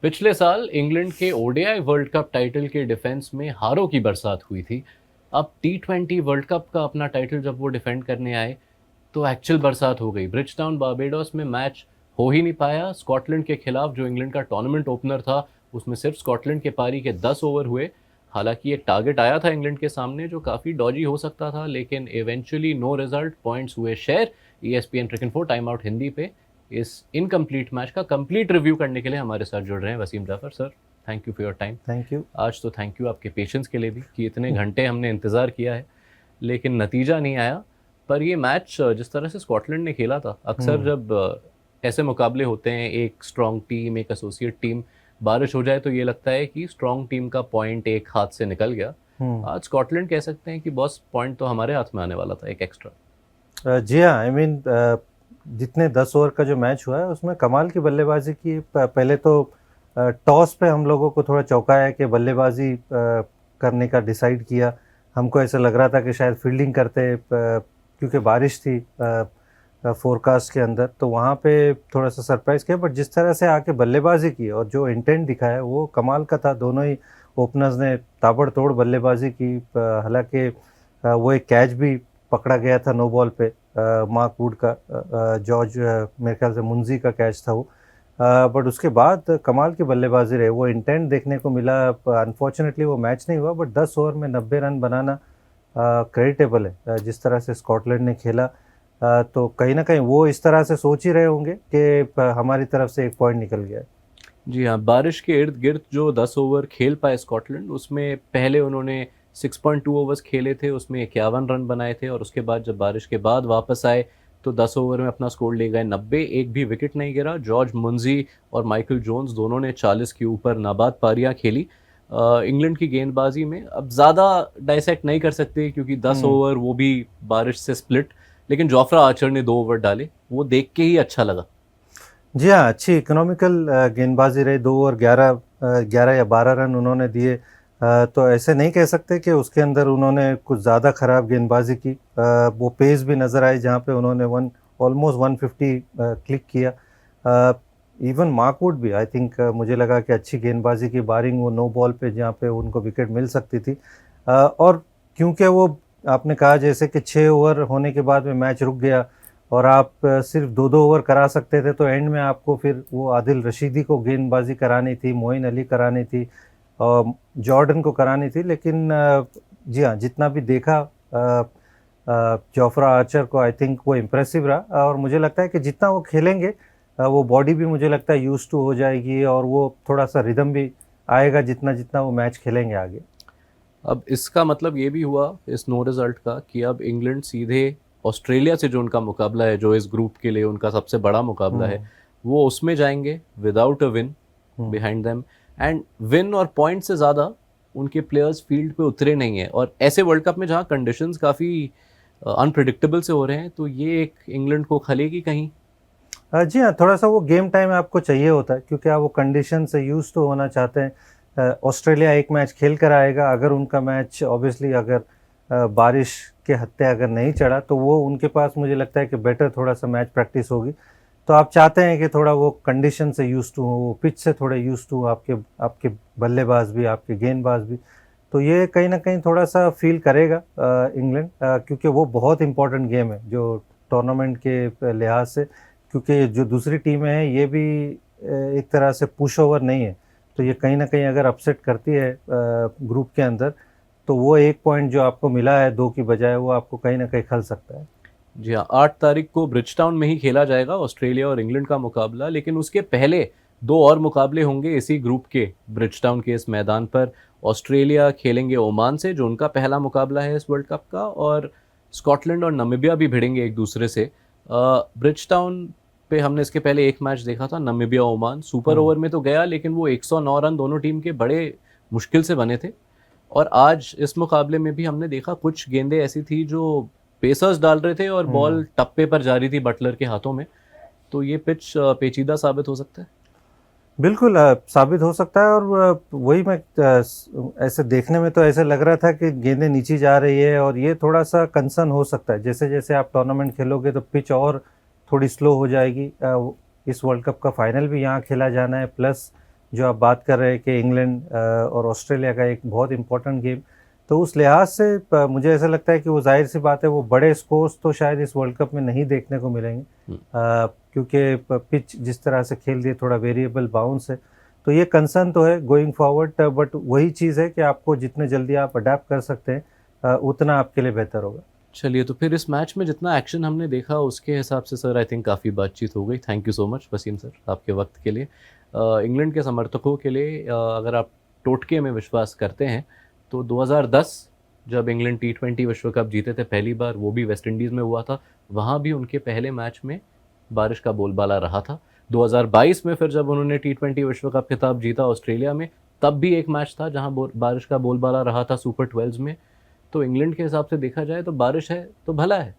पिछले साल इंग्लैंड के ओडीआई वर्ल्ड कप टाइटल के डिफेंस में हारों की बरसात हुई थी। अब टी20 वर्ल्ड कप का अपना टाइटल जब वो डिफेंड करने आए तो एक्चुअल बरसात हो गई। ब्रिजटाउन बारबेडोस में मैच हो ही नहीं पाया। स्कॉटलैंड के खिलाफ जो इंग्लैंड का टूर्नामेंट ओपनर था उसमें सिर्फ स्कॉटलैंड के पारी के 10 ओवर हुए। हालांकि एक टारगेट आया था इंग्लैंड के सामने जो काफ़ी डॉजी हो सकता था, लेकिन इवेंचुअली नो रिजल्ट, पॉइंट्स हुए share. ESPN cricket info time out Hindi पे इस इनकम्प्लीट मैच का कंप्लीट रिव्यू करने के लिए हमारे साथ जुड़ रहे हैं Wasim Jaffer sir. Thank you for your time. Thank you. आज तो थैंक यू आपके पेशेंस के लिए भी कि इतने घंटे हमने इंतज़ार किया है लेकिन नतीजा नहीं आया। पर ये मैच जिस तरह से स्कॉटलैंड ने खेला था, अक्सर हम्म जब ऐसे मुकाबले होते हैं, एक स्ट्रॉन्ग टीम एक एसोसिएट टीम, बारिश हो जाए तो ये लगता है कि स्ट्रॉन्ग टीम का पॉइंट एक हाथ से निकल गया। हम्म आज स्कॉटलैंड कह सकते हैं कि बॉस पॉइंट तो हमारे हाथ में आने वाला था, एक एक्स्ट्रा। जी हाँ, आई मीन जितने 10 ओवर का जो मैच हुआ है उसमें कमाल की बल्लेबाजी की। पहले तो टॉस पे हम लोगों को थोड़ा चौंकाया कि बल्लेबाजी करने का डिसाइड किया। हमको ऐसा लग रहा था कि शायद फील्डिंग करते, क्योंकि बारिश थी फोरकास्ट के अंदर, तो वहाँ पे थोड़ा सा सरप्राइज़ किया। बट जिस तरह से आके बल्लेबाजी की और जो इंटेंट दिखाया वो कमाल का था। दोनों ही ओपनर्स ने ताबड़तोड़ बल्लेबाजी की। हालांकि वो एक कैच भी पकड़ा गया था नो बॉल पे, मार्क वुड का, जॉर्ज, मेरे ख्याल से मुंजी का कैच था वो। बट उसके बाद कमाल की बल्लेबाजी रही, वो इंटेंट देखने को मिला। अनफॉर्चुनेटली वो मैच नहीं हुआ, बट 10 ओवर में 90 रन बनाना क्रेडिटेबल है। जिस तरह से स्कॉटलैंड ने खेला, तो कहीं ना कहीं वो इस तरह से सोच ही रहे होंगे कि हमारी तरफ से एक पॉइंट निकल गया है। जी हाँ, बारिश के इर्द गिर्द जो 10 ओवर खेल पाए स्कॉटलैंड, उसमें पहले उन्होंने 6.2 ओवर्स खेले थे, उसमें 51 रन बनाए थे। और उसके बाद जब बारिश के बाद वापस आए तो 10 ओवर में अपना स्कोर ले गए 90, एक भी विकेट नहीं गिरा। जॉर्ज मुंजी और माइकल जोन्स दोनों ने 40 के ऊपर नाबाद पारियां खेली। इंग्लैंड की गेंदबाजी में अब ज़्यादा डाइसेक्ट नहीं कर सकते क्योंकि 10 हम्म ओवर वो भी बारिश से स्प्लिट। लेकिन जोफ्रा आर्चर ने 2 ओवर डाले, वो देख के ही अच्छा लगा। जी हाँ, अच्छी इकोनॉमिकल गेंदबाजी रही। 2 ओवर 11 या 12 रन उन्होंने दिए। तो ऐसे नहीं कह सकते कि उसके अंदर उन्होंने कुछ ज़्यादा ख़राब गेंदबाजी की। वो पेस भी नज़र आई जहाँ पे उन्होंने ऑलमोस्ट 150 क्लिक किया। इवन मार्कवुड भी, आई थिंक, मुझे लगा कि अच्छी गेंदबाजी की, बारिंग वो नो बॉल पे जहाँ पे उनको विकेट मिल सकती थी। और क्योंकि वो, आपने कहा जैसे कि 6 ओवर होने के बाद में मैच रुक गया और आप सिर्फ 2-2 ओवर करा सकते थे, तो एंड में आपको फिर वो आदिल रशीदी को गेंदबाजी करानी थी, मोइन अली करानी थी और जॉर्डन को करानी थी। लेकिन जी हाँ, जितना भी देखा, जोफ्रा आर्चर को आई थिंक वो इम्प्रेसिव रहा। और मुझे लगता है कि जितना वो खेलेंगे, वो बॉडी भी मुझे लगता है यूज टू हो जाएगी और वो थोड़ा सा रिदम भी आएगा जितना जितना वो मैच खेलेंगे आगे। अब इसका मतलब ये भी हुआ इस नो रिजल्ट का कि अब इंग्लैंड सीधे ऑस्ट्रेलिया से जो उनका मुकाबला है, जो इस ग्रुप के लिए उनका सबसे बड़ा मुकाबला है, हम्म वो उसमें जाएंगे without a win hmm behind them. And win और पॉइंट से ज़्यादा उनके प्लेयर्स फील्ड पे उतरे नहीं हैं। और ऐसे वर्ल्ड कप में जहाँ कंडीशंस काफ़ी अनप्रिडिक्टेबल से हो रहे हैं, तो ये एक इंग्लैंड को खलेगी कहीं। जी हाँ, थोड़ा सा वो गेम टाइम आपको चाहिए होता है क्योंकि आप वो कंडीशन से यूज तो होना चाहते हैं। ऑस्ट्रेलिया एक मैच खेल कर आएगा, अगर उनका मैच ऑब्वियसली, अगर बारिश के हत्ते अगर नहीं चढ़ा तो वो उनके पास मुझे लगता है कि बेटर थोड़ा सा मैच प्रैक्टिस होगी। तो आप चाहते हैं कि थोड़ा वो कंडीशन से यूज टू हो, वो पिच से थोड़े यूज टू हो, आपके आपके बल्लेबाज भी, आपके गेंदबाज भी। तो ये कहीं ना कहीं थोड़ा सा फील करेगा इंग्लैंड, क्योंकि वो बहुत इंपॉर्टेंट गेम है जो टूर्नामेंट के लिहाज से। क्योंकि जो दूसरी टीमें हैं ये भी एक तरह से पुश ओवर नहीं है, तो ये कहीं ना कहीं अगर अपसेट करती है ग्रुप के अंदर, तो वो एक पॉइंट जो आपको मिला है 2 की बजाय, वो आपको कहीं ना कहीं खल सकता है। जी हाँ, 8 तारीख को ब्रिजटाउन में ही खेला जाएगा ऑस्ट्रेलिया और इंग्लैंड का मुकाबला। लेकिन उसके पहले 2 और मुकाबले होंगे इसी ग्रुप के ब्रिजटाउन के इस मैदान पर। ऑस्ट्रेलिया खेलेंगे ओमान से, जो उनका पहला मुकाबला है इस वर्ल्ड कप का। और स्कॉटलैंड और नमीबिया भी भिड़ेंगे एक दूसरे से। ब्रिजटाउन पे हमने इसके पहले एक मैच देखा था, नमीबिया ओमान। सुपर हम्म ओवर में तो गया, लेकिन वो 109 रन दोनों टीम के बड़े मुश्किल से बने थे। और आज इस मुकाबले में भी हमने देखा कुछ गेंदें ऐसी थी जो पेसर्स डाल रहे थे और हम्म बॉल टप्पे पर जा रही थी बटलर के हाथों में। तो ये पिच पेचीदा साबित हो सकता है। बिल्कुल साबित हो सकता है। और वही मैं, ऐसे देखने में तो ऐसे लग रहा था कि गेंदें नीचे जा रही है और ये थोड़ा सा कंसर्न हो सकता है। जैसे जैसे आप टूर्नामेंट खेलोगे तो पिच और थोड़ी स्लो हो जाएगी। इस वर्ल्ड कप का फाइनल भी यहाँ खेला जाना है, प्लस जो आप बात कर रहे हैं कि इंग्लैंड और ऑस्ट्रेलिया का एक बहुत इंपॉर्टेंट गेम, तो उस लिहाज से मुझे ऐसा लगता है कि वो जाहिर सी बात है, वो बड़े स्कोर्स तो शायद इस वर्ल्ड कप में नहीं देखने को मिलेंगे, क्योंकि पिच जिस तरह से खेल दिए, थोड़ा वेरिएबल बाउंस है, तो ये कंसर्न तो है गोइंग फॉरवर्ड, बट वही चीज़ है कि आपको जितने जल्दी आप अडेप्ट कर सकते हैं उतना आपके लिए बेहतर होगा। चलिए, तो फिर इस मैच में जितना एक्शन हमने देखा उसके हिसाब से सर आई थिंक काफ़ी बातचीत हो गई। Thank you so much Wasim sir आपके वक्त के लिए। इंग्लैंड के समर्थकों के लिए अगर आप टोटके में विश्वास करते हैं तो 2010 जब इंग्लैंड T20 विश्व कप जीते थे पहली बार, वो भी वेस्ट इंडीज़ में हुआ था, वहाँ भी उनके पहले मैच में बारिश का बोलबाला रहा था। 2022 में फिर जब उन्होंने T20 विश्व कप खिताब जीता ऑस्ट्रेलिया में, तब भी एक मैच था जहाँ बारिश का बोलबाला रहा था सुपर 12 में। तो इंग्लैंड के हिसाब से देखा जाए तो बारिश है तो भला है।